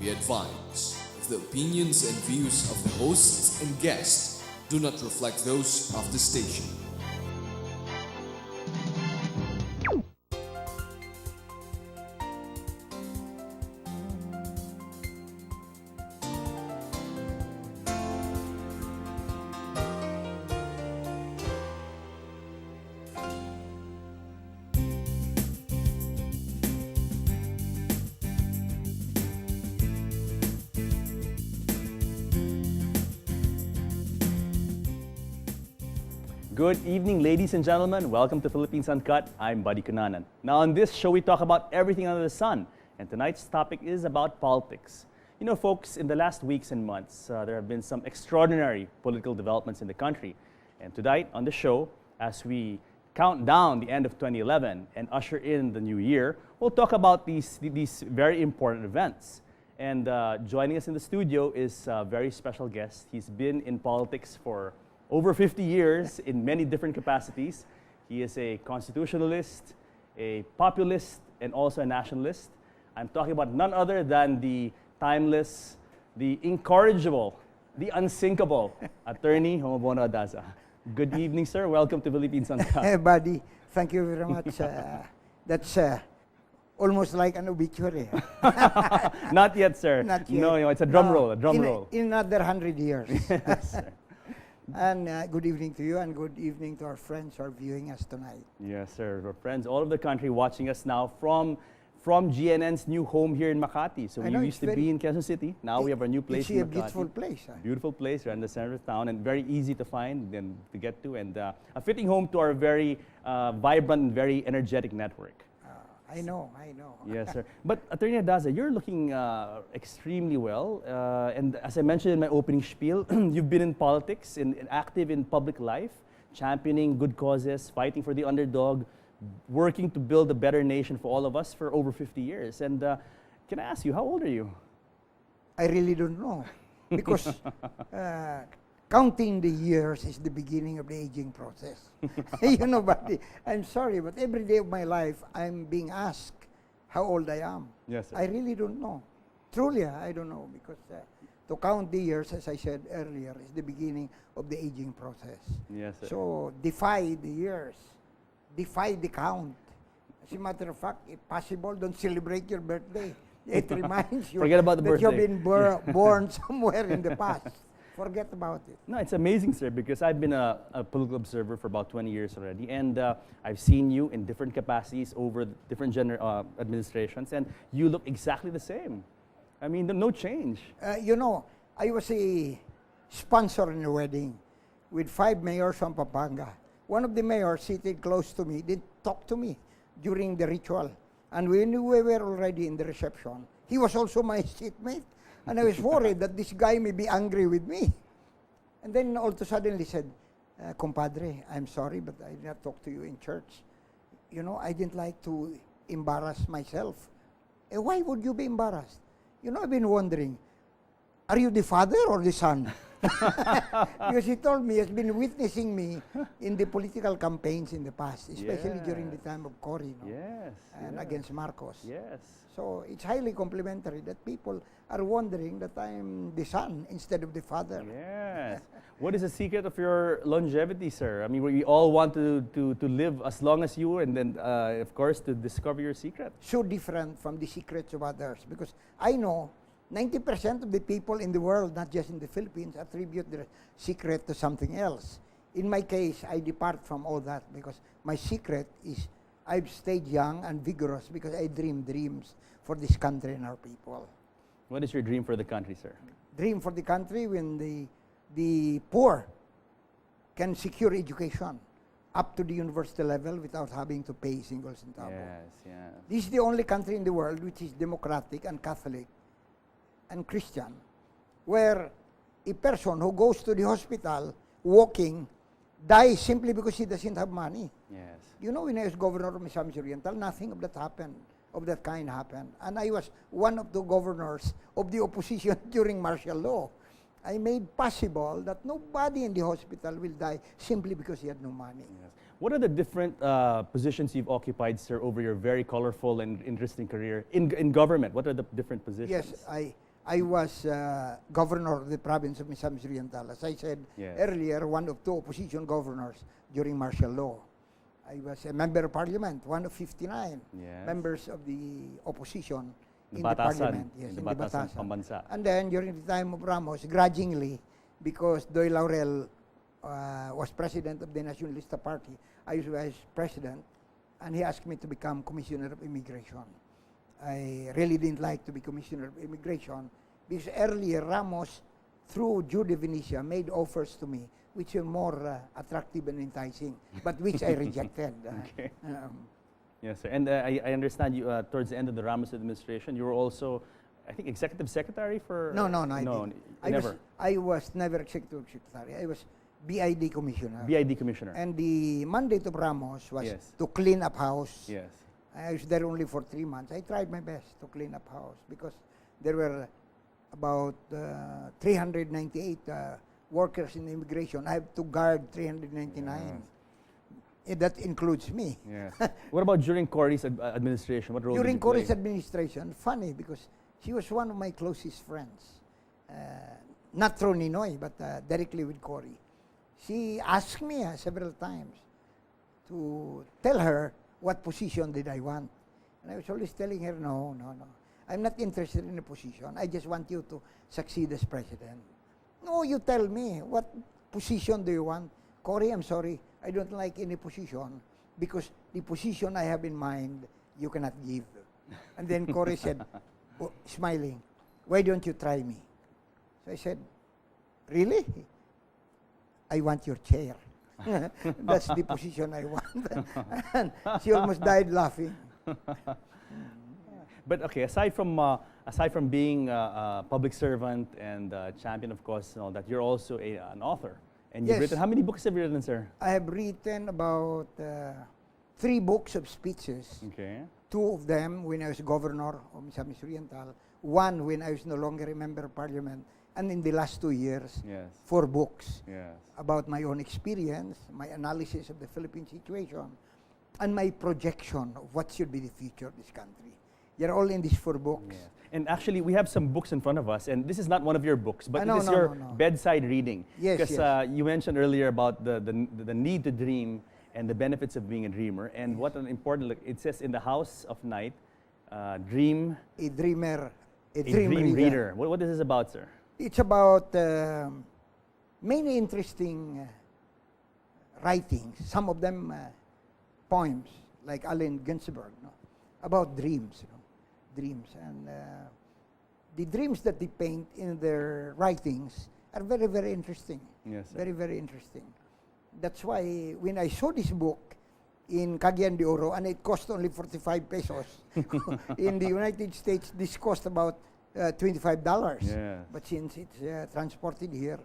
Be advised, the opinions and views of the hosts and guests do not reflect those of the station. Good evening, ladies and gentlemen. Welcome to Philippines Uncut. I'm Buddy Cunanan. Now, on this show, we talk about everything under the sun. And tonight's topic is about politics. You know, folks, in the last weeks and months, there have been some extraordinary political developments in the country. And tonight on the show, as we count down the end of 2011 and usher in the new year, we'll talk about these very important events. And joining us in the studio is a very special guest. He's been in politics for over 50 years in many different capacities. He is a constitutionalist, a populist, and also a nationalist. I'm talking about none other than the timeless, the incorrigible, the unsinkable attorney Homobono Adaza. Good evening, sir. Welcome to Philippines Uncut. Hey, buddy. Thank you very much. That's almost like an obituary. Not yet, sir. Not yet. No, it's a drum roll, a drum roll. In another 100 years. Yes, sir. And good evening to you, and good evening to our friends who are viewing us tonight. Yes, sir. Our friends all over the country watching us now from GNN's new home here in Makati. So we used to be in Quezon City. Now we have our new place in Makati. It's a beautiful place. Huh? Beautiful place. We're in the center of town and very easy to find and to get to. And a fitting home to our very vibrant and very energetic network. I know. Yes, sir. But Attorney Adaza, you're looking extremely well. And as I mentioned in my opening spiel, you've been in politics, active in public life, championing good causes, fighting for the underdog, working to build a better nation for all of us for over 50 years. And can I ask you, how old are you? I really don't know. Because counting the years is the beginning of the aging process. You know, buddy, I'm sorry, but every day of my life, I'm being asked how old I am. Yes, sir. I really don't know. Truly, I don't know, because to count the years, as I said earlier, is the beginning of the aging process. Yes, sir. So defy the years, defy the count. As a matter of fact, if possible, don't celebrate your birthday. It reminds you Forget about the that birthday. you've been born somewhere in the past. Forget about it. No, it's amazing, sir, because I've been a political observer for about 20 years already, and I've seen you in different capacities over different administrations, and you look exactly the same. I mean, no change. You know, I was a sponsor in a wedding with 5 mayors from Pampanga. One of the mayors seated close to me did talk to me during the ritual, and when we were already in the reception, he was also my seatmate. And I was worried that this guy may be angry with me. And then all of a sudden he said, compadre, I'm sorry, but I did not talk to you in church. You know, I didn't like to embarrass myself. Why would you be embarrassed? You know, I've been wondering, are you the father or the son? Because he told me he has been witnessing me in the political campaigns in the past, especially during the time of Cory, no? Yes. And against Marcos. Yes. So it's highly complimentary that people are wondering that I'm the son instead of the father. Yes. What is the secret of your longevity, sir? I mean, we all want to live as long as you, and then, of course, to discover your secret. So different from the secrets of others, because I know 90% of the people in the world, not just in the Philippines, attribute their secret to something else. In my case, I depart from all that because my secret is I've stayed young and vigorous because I dream dreams for this country and our people. What is your dream for the country, sir? Dream for the country when the poor can secure education up to the university level without having to pay single centavo. Yes, yes. This is the only country in the world which is democratic and Catholic and Christian, where a person who goes to the hospital walking dies simply because he doesn't have money. Yes. You know, when I was governor of Misamis Oriental, nothing of that kind happened. And I was one of the governors of the opposition during martial law. I made possible that nobody in the hospital will die simply because he had no money. Yes. What are the different positions you've occupied, sir, over your very colorful and interesting career in government? What are the different positions? Yes, I was governor of the province of Misamis Oriental. As I said Yes. earlier, one of two opposition governors during martial law. I was a member of parliament, one of 59 Yes. members of the opposition The in Batasan, the parliament. Yes, in the in the Batasan Batasan. Pambansa. And then during the time of Ramos, grudgingly, because Doy Laurel was president of the Nationalista Party, I was vice president, and he asked me to become commissioner of immigration. I really didn't like to be commissioner of immigration because earlier Ramos, through Jude Venecia, made offers to me which were more attractive and enticing, but which I rejected. Okay. Yes, sir. And I understand you towards the end of the Ramos administration, you were also, I think, executive secretary for. No, I didn't. Never. I was never executive secretary. I was BID commissioner. BID commissioner. And the mandate of Ramos was Yes. to clean up house. Yes. I was there only for 3 months. I tried my best to clean up house because there were about 398 workers in immigration. I have to guard 399. That includes me. Yes. What about during Cory's administration? What role During did you play? Cory's administration, funny because she was one of my closest friends. Not through Ninoy, but directly with Cory. She asked me several times to tell her what position did I want. And I was always telling her, no. I'm not interested in a position. I just want you to succeed as president. No, you tell me, what position do you want? Cory, I'm sorry, I don't like any position because the position I have in mind, you cannot give. And then Cory said, smiling, why don't you try me? So I said, really? I want your chair. That's the position I want. And she almost died laughing. But okay, aside from being a public servant and champion of cause and all that, you're also an author. And you've Yes. written, how many books have you written, sir? I have written about 3 books of speeches. Okay. 2 of them when I was governor of Misamis Oriental, 1 when I was no longer a member of parliament, and in the last 2 years, Yes. 4 books Yes. about my own experience, my analysis of the Philippine situation, and my projection of what should be the future of this country. They're all in these 4 books. Yes. And actually, we have some books in front of us, and this is not one of your books, but No, it is no, your no. bedside reading. Yes, Because yes. you mentioned earlier about the need to dream and the benefits of being a dreamer, and what an important, it says in the house of night, dream, A dreamer, a a dream reader. What is this about, sir? It's about many interesting writings, some of them poems, like Allen Ginsberg, about dreams. Dreams. And the dreams that they paint in their writings are very, very interesting. Yes, sir. Very, very interesting. That's why when I saw this book in Cagayan de Oro, and it cost only 45 pesos, in the United States, this cost about $25. Yes. But since it's transported here,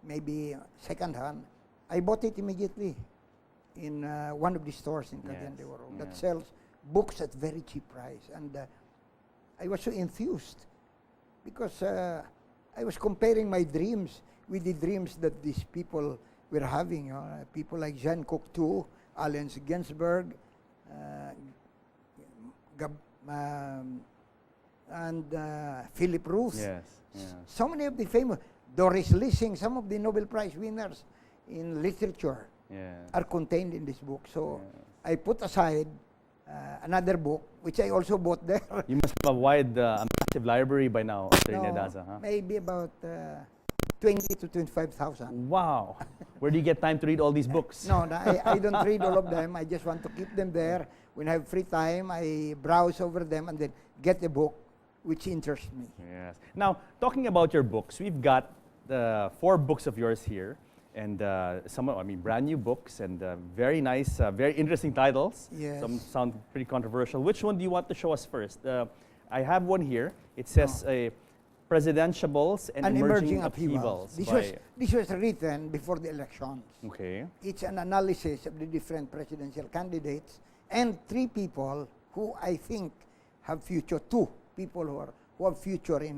maybe second-hand, I bought it immediately in one of the stores in Cagayan de Oro that Yes. sells books at very cheap price. And I was so enthused because I was comparing my dreams with the dreams that these people were having. People like Jean Cocteau, Allen Ginsberg, and Philip Roth. Yes. Yes. So many of the famous, Doris Lessing, some of the Nobel Prize winners in literature Yes. are contained in this book. So Yes. I put aside another book, which I also bought there. You must have a wide, a massive library by now, Sir No, Daza, huh? maybe about 20 to 25,000. Wow. Where do you get time to read all these books? No, I don't read all of them. I just want to keep them there. When I have free time, I browse over them and then get a book which interests me. Yes. Now, talking about your books, we've got 4 books of yours here, and brand new books and very nice, very interesting titles. Yes. Some sound pretty controversial. Which one do you want to show us first? I have one here. It says Presidentiables and Emerging Upheavals. This was written before the elections. Okay. It's an analysis of the different presidential candidates and 3 people who I think have future. 2 people who have future in